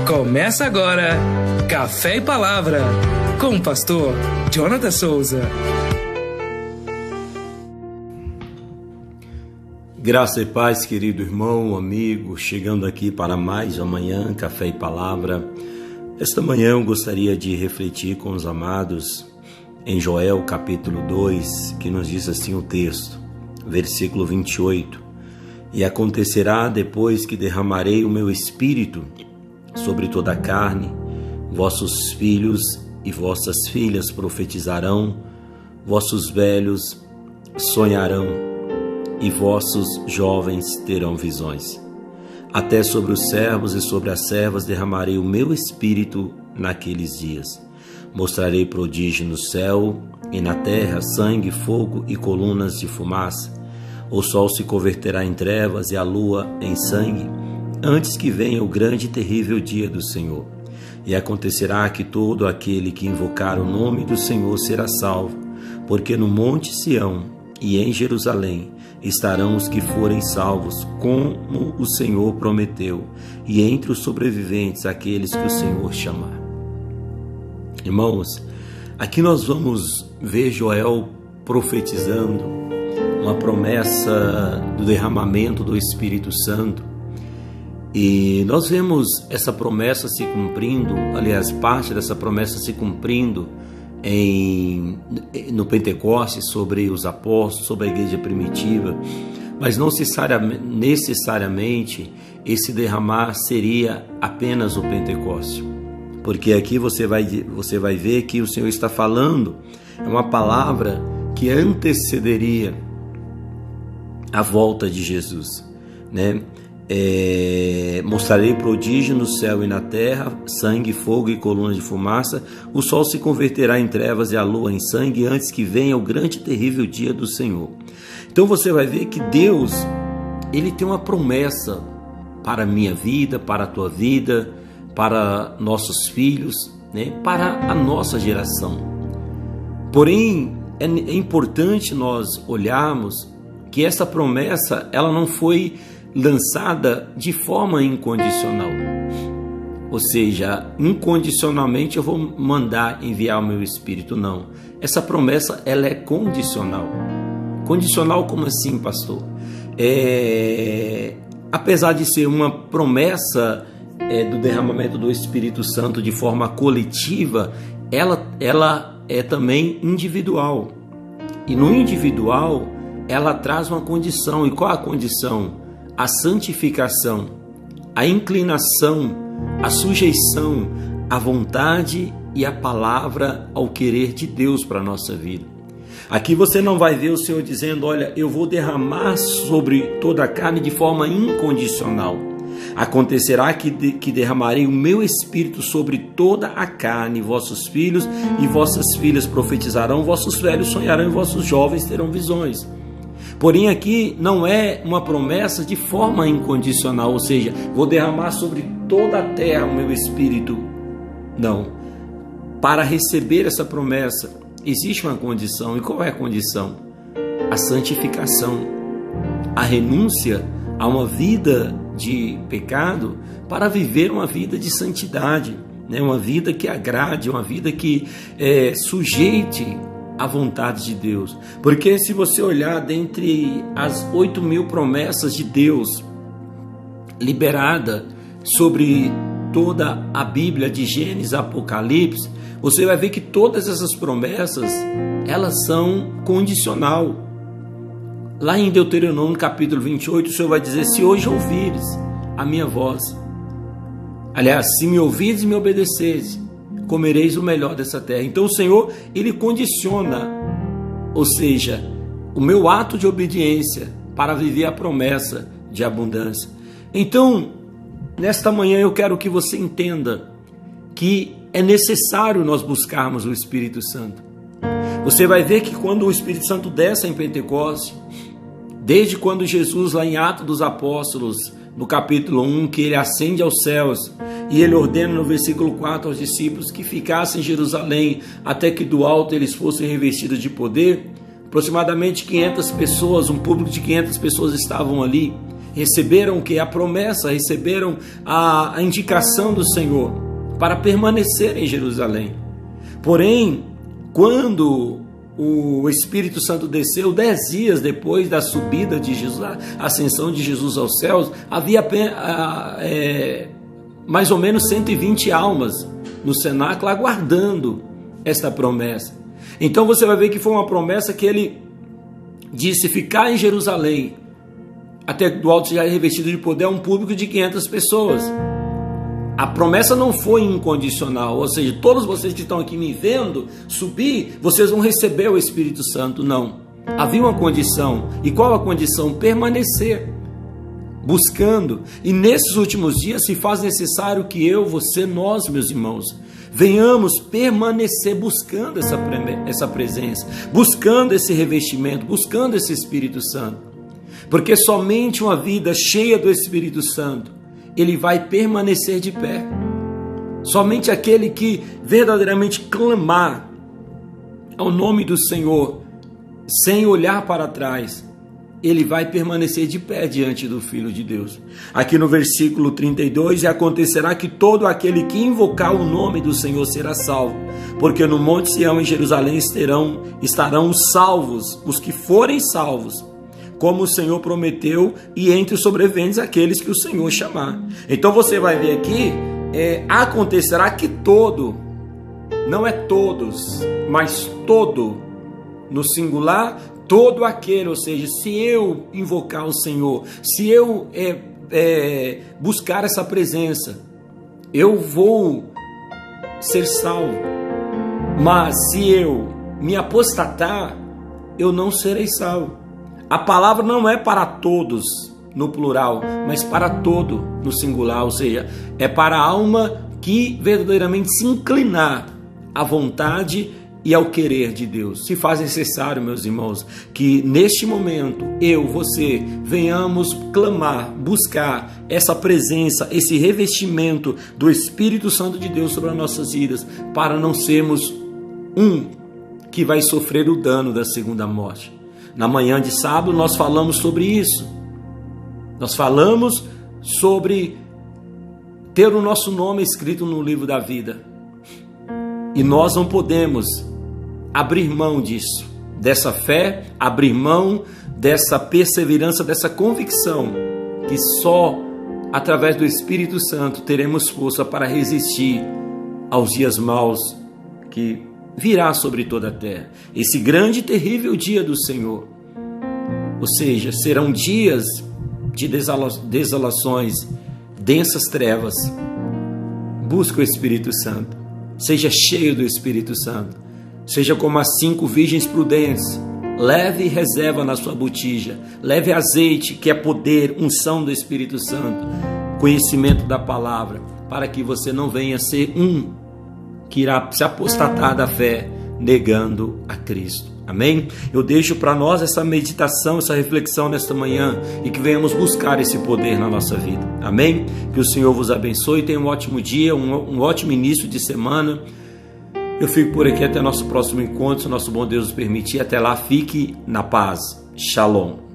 Começa agora Café e Palavra com o pastor Jonathan Souza. Graça e paz, querido irmão, amigo, chegando aqui para mais amanhã, Café e Palavra. Esta manhã eu gostaria de refletir com os amados em Joel capítulo 2, que nos diz assim o texto, versículo 28. E acontecerá depois que derramarei o meu espírito sobre toda a carne, vossos filhos e vossas filhas profetizarão, vossos velhos sonharão e vossos jovens terão visões. Até sobre os servos e sobre as servas derramarei o meu espírito naqueles dias. Mostrarei prodígio no céu e na terra, sangue, fogo e colunas de fumaça. O sol se converterá em trevas e a lua em sangue, antes que venha o grande e terrível dia do Senhor. E acontecerá que todo aquele que invocar o nome do Senhor será salvo, porque no monte Sião e em Jerusalém estarão os que forem salvos, como o Senhor prometeu, e entre os sobreviventes aqueles que o Senhor chamar. Irmãos, aqui nós vamos ver Joel profetizando uma promessa do derramamento do Espírito Santo. E nós vemos essa promessa se cumprindo, aliás, parte dessa promessa se cumprindo no Pentecostes, sobre os apóstolos, sobre a igreja primitiva, mas não necessariamente esse derramar seria apenas o Pentecostes, porque aqui você vai ver que o Senhor está falando, é uma palavra que antecederia a volta de Jesus, né? Mostrarei prodígio no céu e na terra, sangue, fogo e colunas de fumaça. O sol se converterá em trevas e a lua em sangue, antes que venha o grande e terrível dia do Senhor. Então você vai ver que Deus, Ele tem uma promessa para a minha vida, para a tua vida, para nossos filhos, né? Para a nossa geração. Porém, é importante nós olharmos que essa promessa, ela não foi lançada de forma incondicional, ou seja, incondicionalmente eu vou mandar enviar o meu Espírito. Não, essa promessa ela é condicional. Condicional como assim, pastor? Apesar de ser uma promessa do derramamento do Espírito Santo de forma coletiva, ela é também individual, e no individual ela traz uma condição. E qual a condição? A santificação, a inclinação, a sujeição à vontade e à palavra, ao querer de Deus para a nossa vida. Aqui você não vai ver o Senhor dizendo, olha, eu vou derramar sobre toda a carne de forma incondicional. Acontecerá que derramarei o meu espírito sobre toda a carne, vossos filhos e vossas filhas profetizarão, vossos velhos sonharão e vossos jovens terão visões. Porém aqui não é uma promessa de forma incondicional, ou seja, vou derramar sobre toda a terra o meu espírito. Não. Para receber essa promessa existe uma condição. E qual é a condição? A santificação, a renúncia a uma vida de pecado para viver uma vida de santidade, né? Uma vida que agrade, uma vida que sujeite a vontade de Deus. Porque se você olhar dentre as 8.000 promessas de Deus liberada sobre toda a Bíblia, de Gênesis a Apocalipse, você vai ver que todas essas promessas elas são condicional. Lá em Deuteronômio capítulo 28, o Senhor vai dizer, se hoje ouvires a minha voz, aliás, se me ouvires e me obedeceres, comereis o melhor dessa terra. Então o Senhor, Ele condiciona, ou seja, o meu ato de obediência para viver a promessa de abundância. Então, nesta manhã eu quero que você entenda que é necessário nós buscarmos o Espírito Santo. Você vai ver que quando o Espírito Santo desce em Pentecostes, desde quando Jesus, lá em Atos dos Apóstolos, no capítulo 1, que ele ascende aos céus, e ele ordena no versículo 4 aos discípulos que ficassem em Jerusalém até que do alto eles fossem revestidos de poder. Aproximadamente 500 pessoas, um público de 500 pessoas estavam ali. receberam o que? A promessa, receberam a indicação do Senhor para permanecer em Jerusalém. Porém, quando o Espírito Santo desceu 10 dias depois da subida de Jesus, a ascensão de Jesus aos céus, havia mais ou menos 120 almas no cenáculo aguardando esta promessa. Então você vai ver que foi uma promessa que ele disse ficar em Jerusalém, até do alto já revestido de poder, a um público de 500 pessoas. A promessa não foi incondicional, ou seja, todos vocês que estão aqui me vendo subir, vocês vão receber o Espírito Santo. Não. Havia uma condição. E qual a condição? Permanecer, buscando. E nesses últimos dias se faz necessário que eu, você, nós, meus irmãos, venhamos permanecer buscando essa presença, buscando esse revestimento, buscando esse Espírito Santo. Porque somente uma vida cheia do Espírito Santo, ele vai permanecer de pé. Somente aquele que verdadeiramente clamar ao nome do Senhor, sem olhar para trás, ele vai permanecer de pé diante do Filho de Deus. Aqui no versículo 32, e acontecerá que todo aquele que invocar o nome do Senhor será salvo, porque no Monte Sião em Jerusalém estarão salvos os que forem salvos, como o Senhor prometeu, e entre os sobreviventes aqueles que o Senhor chamar. Então você vai ver aqui, acontecerá que todo, não é todos, mas todo, no singular, todo aquele, ou seja, se eu invocar o Senhor, se eu buscar essa presença, eu vou ser salvo. Mas se eu me apostatar, eu não serei salvo. A palavra não é para todos no plural, mas para todo no singular, ou seja, é para a alma que verdadeiramente se inclinar à vontade e ao querer de Deus. Se faz necessário, meus irmãos, que neste momento eu, você, venhamos clamar, buscar essa presença, esse revestimento do Espírito Santo de Deus sobre as nossas vidas, para não sermos que vai sofrer o dano da segunda morte. Na manhã de sábado nós falamos sobre isso. Nós falamos sobre ter o nosso nome escrito no livro da vida. E nós não podemos abrir mão disso, dessa fé, abrir mão dessa perseverança, dessa convicção, que só através do Espírito Santo teremos força para resistir aos dias maus que virá sobre toda a terra. Esse grande e terrível dia do Senhor. Ou seja, serão dias de desolações, densas trevas. Busque o Espírito Santo. Seja cheio do Espírito Santo. Seja como as 5 virgens prudentes. Leve reserva na sua botija. Leve azeite, que é poder, unção do Espírito Santo, conhecimento da palavra, para que você não venha ser que irá se apostatar da fé, negando a Cristo. Amém? Eu deixo para nós essa meditação, essa reflexão nesta manhã, e que venhamos buscar esse poder na nossa vida. Amém? Que o Senhor vos abençoe, tenha um ótimo dia, um ótimo início de semana. Eu fico por aqui até nosso próximo encontro, se nosso bom Deus nos permitir. Até lá, fique na paz. Shalom.